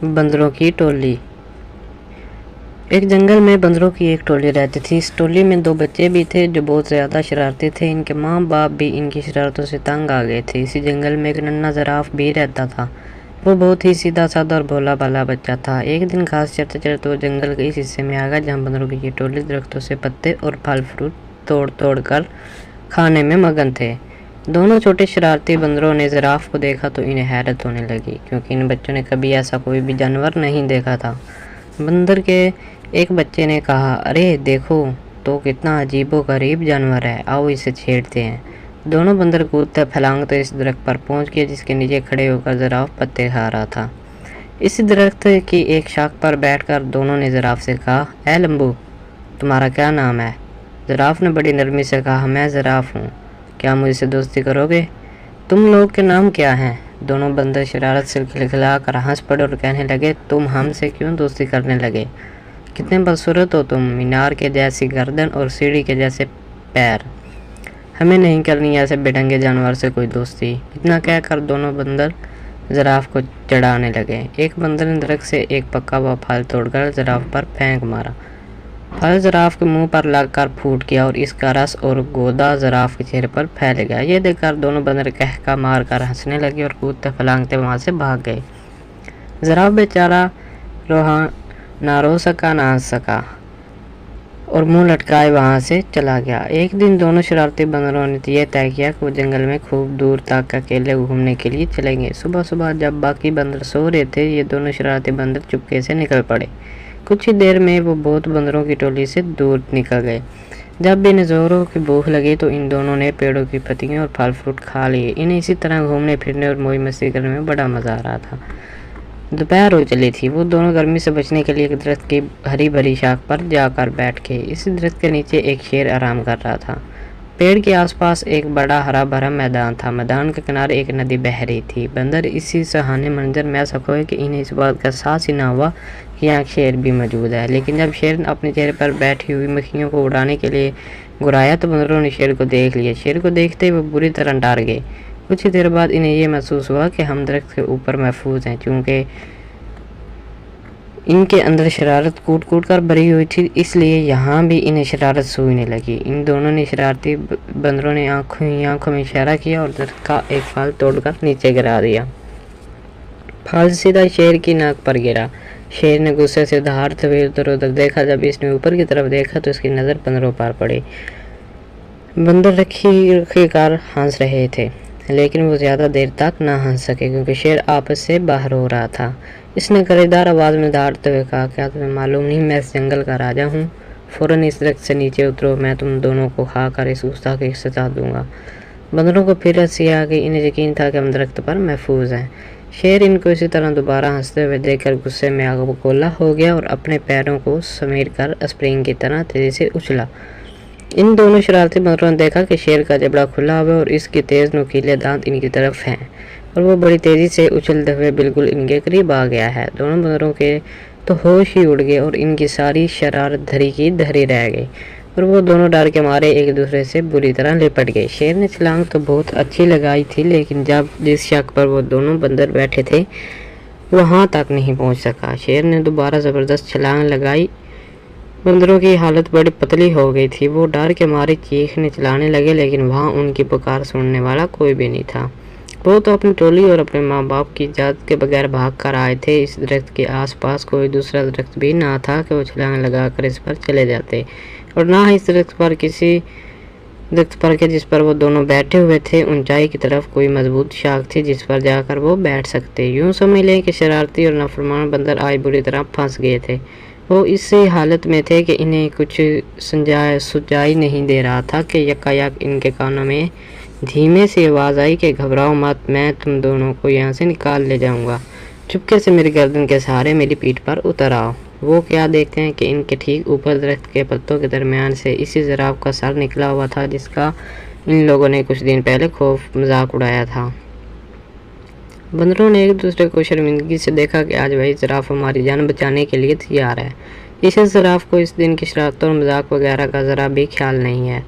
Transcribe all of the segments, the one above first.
बंदरों की टोली। एक जंगल में बंदरों की एक टोली रहती थी। इस टोली में 2 बच्चे भी थे जो बहुत ज़्यादा शरारती थे। इनके माँ बाप भी इनकी शरारतों से तंग आ गए थे। इसी जंगल में एक नन्हा जिराफ भी रहता था। वो बहुत ही सीधा साधा और भोला भाला बच्चा था। एक दिन घास चरते चरते वो जंगल के इस हिस्से में आ गया जहाँ बंदरों की ये टोली दरख्तों से पत्ते और फल फ्रूट तोड़ तोड़ कर खाने में मगन थे। दोनों छोटे शरारती बंदरों ने जिराफ को देखा तो इन्हें हैरत होने लगी, क्योंकि इन बच्चों ने कभी ऐसा कोई भी जानवर नहीं देखा था। बंदर के एक बच्चे ने कहा, अरे देखो तो कितना अजीबोगरीब जानवर है, आओ इसे छेड़ते हैं। दोनों बंदर कूदते फैलांगते इस दरख्त पर पहुंच गए जिसके नीचे खड़े होकर जिराफ पत्ते खा रहा था। इस दरख्त की एक शाख पर बैठकर दोनों ने जिराफ से कहा, ए लंबू, तुम्हारा क्या नाम है? जिराफ ने बड़ी नरमी से कहा, मैं जिराफ हूँ, क्या मुझसे दोस्ती करोगे? तुम लोग के नाम क्या हैं? दोनों बंदर शरारत से खिलखिलाकर हंस पड़े और कहने लगे, तुम हमसे क्यों दोस्ती करने लगे? कितने बदसूरत हो तुम, मीनार के जैसी गर्दन और सीढ़ी के जैसे पैर। हमें नहीं करनी ऐसे बेढंगे जानवर से कोई दोस्ती। इतना कहकर दोनों बंदर जिराफ को चढ़ाने लगे। एक बंदर ने दरख्त से एक पका हुआ फल तोड़कर जिराफ पर फेंक मारा। फल जिराफ के मुंह पर लगकर फूट गया और इसका रस और गोदा जिराफ के चेहरे पर फैल गया। ये देखकर दोनों बंदर कहका मारकर हंसने लगे और कूदते फलांगते वहां से भाग गए। जिराफ बेचारा ना रो सका ना हंस सका और मुंह लटकाए वहां से चला गया। एक दिन दोनों शरारती बंदरों ने यह तय किया कि वो जंगल में खूब दूर तक अकेले घूमने के लिए चलेंगे। सुबह सुबह जब बाकी बंदर सो रहे थे, ये दोनों शरारती बंदर चुपके से निकल पड़े। कुछ ही देर में वो बहुत बंदरों की टोली से दूर निकल गए। जब भी इन्हें जोरों की भूख लगी तो इन दोनों ने पेड़ों की पत्तियां और फल फ्रूट खा लिए। इन्हें इसी तरह घूमने फिरने और मौज मस्ती करने में बड़ा मज़ा आ रहा था। दोपहर हो चली थी। वो दोनों गर्मी से बचने के लिए एक दरख्त की हरी भरी शाख पर जाकर बैठ गए। इस दरख्त के नीचे एक शेर आराम कर रहा था। पेड़ के आसपास एक बड़ा हरा भरा मैदान था। मैदान के किनारे एक नदी बह रही थी। बंदर इसी सुहाने मंजर में ऐसा खोए कि इन्हें इस बात का एहसास ही ना हुआ कि यहाँ शेर भी मौजूद है। लेकिन जब शेर अपने चेहरे पर बैठी हुई मक्खियों को उड़ाने के लिए गुराया तो बंदरों ने शेर को देख लिया। शेर को देखते ही वो बुरी तरह डर गए। कुछ ही देर बाद इन्हें यह महसूस हुआ कि हम दरख्त के ऊपर महफूज हैं, क्योंकि इनके अंदर शरारत कूट कूट कर भरी हुई थी, इसलिए यहाँ भी इन्हें शरारत सूझने लगी। इन दोनों ने शरारती बंदरों ने आंखों में इशारा किया और दरख्त का एक फल तोड़कर नीचे गिरा दिया। फल सीधा शेर की नाक पर गिरा। शेर ने गुस्से से दहाड़ते हुए उधर उधर देखा। जब इसने ऊपर की तरफ देखा तो इसकी नज़र बंदरों पर पड़ी। बंदर रखी कर हंस रहे थे, लेकिन वो ज़्यादा देर तक ना हंस सके क्योंकि शेर आपस से बाहर हो रहा था। इसने गरेदार आवाज़ में दहाड़ते हुए कहा, क्या तुम्हें मालूम नहीं मैं इस जंगल का राजा हूँ? फ़ौरन इस दरख्त से नीचे उतरो, मैं तुम दोनों को खाकर इस गुस्ताखी की सजा दूंगा। बंदरों को फिर हंसी आ गई। इन्हें यकीन था कि हम दरख्त पर महफूज हैं। शेर इनको इसी तरह दोबारा हंसते हुए देखकर गुस्से में आग बगोला हो गया और अपने पैरों को समेट कर स्प्रिंग की तरह तेज़ी से उछला। इन दोनों शरारती बंदरों ने देखा कि शेर का जबड़ा खुला हुआ और इसके तेज़ नुकीले दांत इनकी तरफ हैं और वो बड़ी तेज़ी से उछलते हुए बिल्कुल इनके करीब आ गया है। दोनों बंदरों के तो होश ही उड़ गए और इनकी सारी शरारत धरी की धरी रह गई और वो दोनों डर के मारे एक दूसरे से बुरी तरह लिपट गए। शेर ने छलांग तो बहुत अच्छी लगाई थी, लेकिन जब जिस शक पर वो दोनों बंदर बैठे थे वहाँ तक नहीं पहुँच सका। शेर ने दोबारा ज़बरदस्त छलांग लगाई। बंदरों की हालत बड़ी पतली हो गई थी। वो डर के मारे चीखने चिल्लाने लगे, लेकिन वहाँ उनकी पुकार सुनने वाला कोई भी नहीं था। वो तो अपनी टोली और अपने माँ बाप की इजाज़त के बगैर भाग कर आए थे। इस दरख्त के आसपास कोई दूसरा दरख्त भी ना था कि वो छलांग लगाकर इस पर चले जाते, और ना ही इस दरख्त पर किसी दरख्त पर के जिस पर वो दोनों बैठे हुए थे ऊंचाई की तरफ कोई मजबूत शाख थी जिस पर जाकर वो बैठ सकते। यूं समझ लें कि शरारती और नाफरमान बंदर आज बुरी तरह फंस गए थे। वो इसी हालत में थे कि इन्हें कुछ सुझाई नहीं दे रहा था कि यकायक इनके कानों में धीमे से आवाज़ आई कि घबराओ मत, मैं तुम दोनों को यहाँ से निकाल ले जाऊँगा। चुपके से मेरी गर्दन के सहारे मेरी पीठ पर उतर आओ। वो क्या देखते हैं कि इनके ठीक ऊपर दरख्त के पत्तों के दरमियान से इसी जिराफ का सर निकला हुआ था जिसका इन लोगों ने कुछ दिन पहले खौफ मजाक उड़ाया था। बंदरों ने एक दूसरे को शर्मिंदगी से देखा कि आज वही जिराफ हमारी जान बचाने के लिए तैयार है। इस जिराफ को इस दिन की शरारतों और मजाक वगैरह का ज़रा भी ख्याल नहीं है।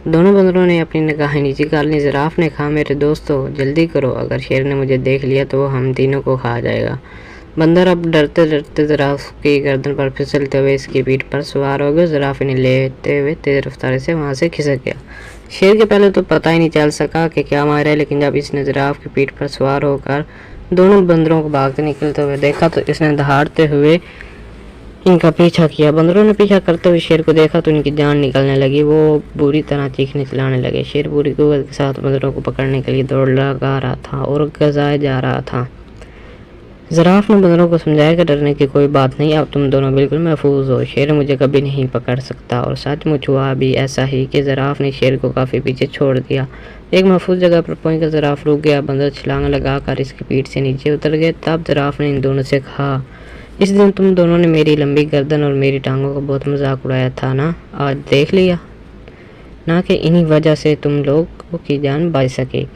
दोनों बंदरों ने अपनी निगाहें नीची कर ली। जिराफ ने कहा, मेरे दोस्तों जल्दी करो, अगर शेर ने मुझे देख लिया तो वो हम तीनों को खा जाएगा। बंदर अब डरते डरते जिराफ की गर्दन पर फिसलते हुए इसकी पीठ पर सवार हो गए। जिराफ इन्हें लेते हुए तेज रफ्तार से वहां से खिसक गया। शेर के पहले तो पता ही नहीं चल सका कि क्या मारा है, लेकिन जब इसने जिराफ की पीठ पर सवार होकर दोनों बंदरों को भागते निकलते हुए देखा तो इसने दहाड़ते हुए इनका पीछा किया। बंदरों ने पीछा करते हुए शेर को देखा तो इनकी जान निकलने लगी। वो बुरी तरह चीखने चिल्लाने लगे। शेर पूरी कुव्वत के साथ बंदरों को पकड़ने के लिए दौड़ लगा रहा था और गजाए जा रहा था। जिराफ ने बंदरों को समझाया कि डरने की कोई बात नहीं, अब तुम दोनों बिल्कुल महफूज हो। शेर मुझे कभी नहीं पकड़ सकता। और सचमुच हुआ भी ऐसा ही कि जिराफ ने शेर को काफ़ी पीछे छोड़ दिया। एक महफूज जगह पर पहुंचकर जिराफ रुक गया। बंदर छलांग लगाकर इसकी पीठ से नीचे उतर गए। तब जिराफ ने इन दोनों से कहा, इस दिन तुम दोनों ने मेरी लंबी गर्दन और मेरी टांगों का बहुत मजाक उड़ाया था ना, आज देख लिया ना कि इन्हीं वजह से तुम लोगों की जान बच सके।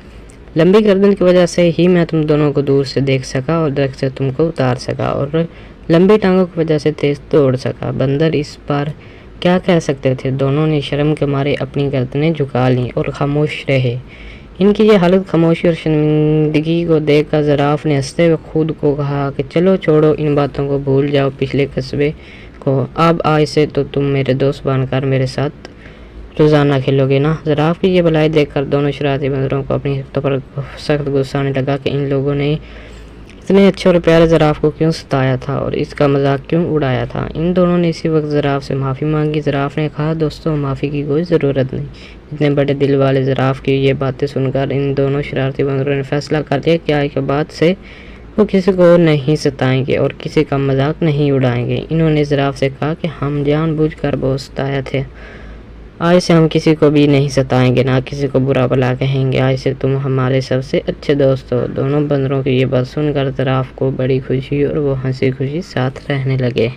लंबी गर्दन की वजह से ही मैं तुम दोनों को दूर से देख सका और दरख्त से तुमको उतार सका, और लंबी टांगों की वजह से तेज दौड़ सका। बंदर इस पर क्या कह सकते थे। दोनों ने शर्म के मारे अपनी गर्दनें झुका लीं और खामोश रहे। इनकी ये हालत खामोशी और शर्मिंदगी को देखकर जिराफ ने हंसते हुए खुद को कहा कि चलो छोड़ो, इन बातों को भूल जाओ, पिछले कस्बे को। अब आज से तो तुम मेरे दोस्त बनकर मेरे साथ रोजाना खेलोगे ना। जिराफ की ये भलाई देखकर दोनों शरारती बंदरों को अपनी हरकतों पर सख्त गुस्सा आने लगा कि इन लोगों ने इतने अच्छे और प्यारे जिराफ को क्यों सताया था और इसका मजाक क्यों उड़ाया था। इन दोनों ने इसी वक्त जिराफ से माफ़ी मांगी। जिराफ ने कहा, दोस्तों माफ़ी की कोई ज़रूरत नहीं। इतने बड़े दिल वाले जिराफ की ये बातें सुनकर इन दोनों शरारती बंदरों ने फैसला कर लिया कि आज के बाद से वो किसी को नहीं सताएंगे और किसी का मजाक नहीं उड़ाएंगे। इन्होंने जिराफ से कहा कि हम जानबूझकर बहुत सताए थे, आज से हम किसी को भी नहीं सताएंगे, ना किसी को बुरा भला कहेंगे। आज से तुम हमारे सबसे अच्छे दोस्त हो। दोनों बंदरों की ये बात सुनकर जिराफ को बड़ी खुशी और वो हंसी खुशी साथ रहने लगे।